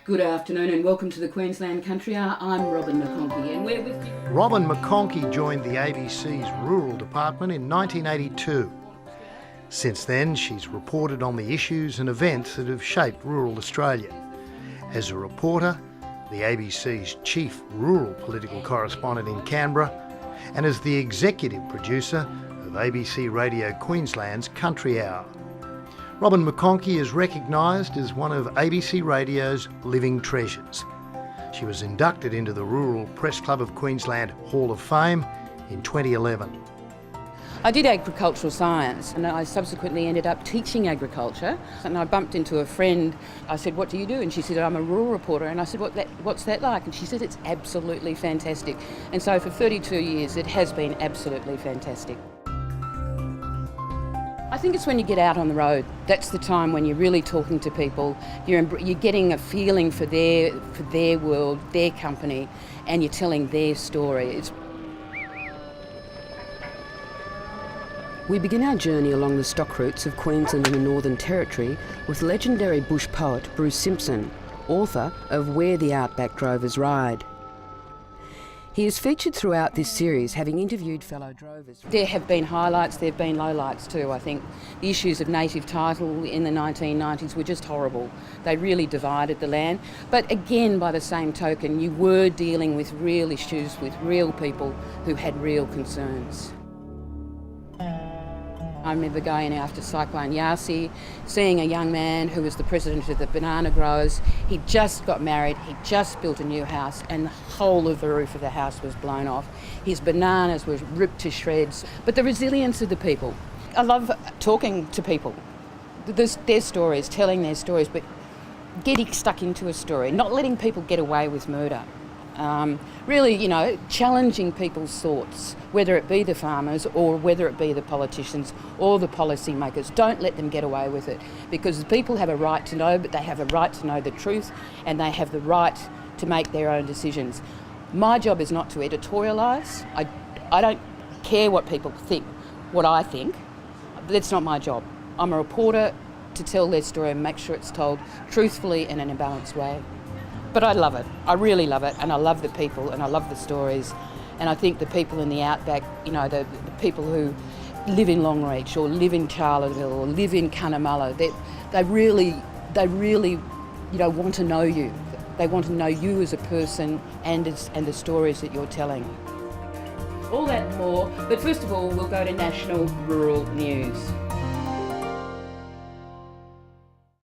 Good afternoon and welcome to the Queensland Country Hour. I'm Robin McConchie and we're with you. Robin McConchie joined the ABC's Rural Department in 1982. Since then, she's reported on the issues and events that have shaped rural Australia. As a reporter, the ABC's chief rural political correspondent in Canberra, and as the executive producer of ABC Radio Queensland's Country Hour. Robin McConchie is recognised as one of ABC Radio's living treasures. She was inducted into the Rural Press Club of Queensland Hall of Fame in 2011. I did agricultural science and I subsequently ended up teaching agriculture, and I bumped into a friend. I said, "What do you do?" And she said, "I'm a rural reporter." And I said, "What's that like?" And she said, "It's absolutely fantastic." And so for 32 years it has been absolutely fantastic. I think it's when you get out on the road, that's the time when you're really talking to people, you're getting a feeling for their world, their company, and you're telling their story. We begin our journey along the stock routes of Queensland and the Northern Territory with legendary bush poet Bruce Simpson, author of Where the Outback Drovers Ride. He is featured throughout this series, having interviewed fellow drovers. There have been highlights, there have been lowlights too, I think. The issues of native title in the 1990s were just horrible. They really divided the land. But again, by the same token, you were dealing with real issues, with real people who had real concerns. I remember going after Cyclone Yasi, seeing a young man who was the president of the banana growers. He just got married, he just built a new house, and the whole of the roof of the house was blown off. His bananas were ripped to shreds. But the resilience of the people. I love talking to people. Their stories, telling their stories, but getting stuck into a story, not letting people get away with murder. Really, challenging people's thoughts, whether it be the farmers or whether it be the politicians or the policy makers. Don't let them get away with it, because people have a right to know, but they have a right to know the truth and they have the right to make their own decisions. My job is not to editorialise. I don't care what people think, what I think. That's not my job. I'm a reporter to tell their story and make sure it's told truthfully and in a balanced way. But I love it. I really love it, and I love the people, and I love the stories. And I think the people in the outback, the people who live in Longreach or live in Charlottesville or live in Cunnamulla, they really want to know you. They want to know you as a person and the stories that you're telling. All that and more, but first of all, we'll go to national rural news.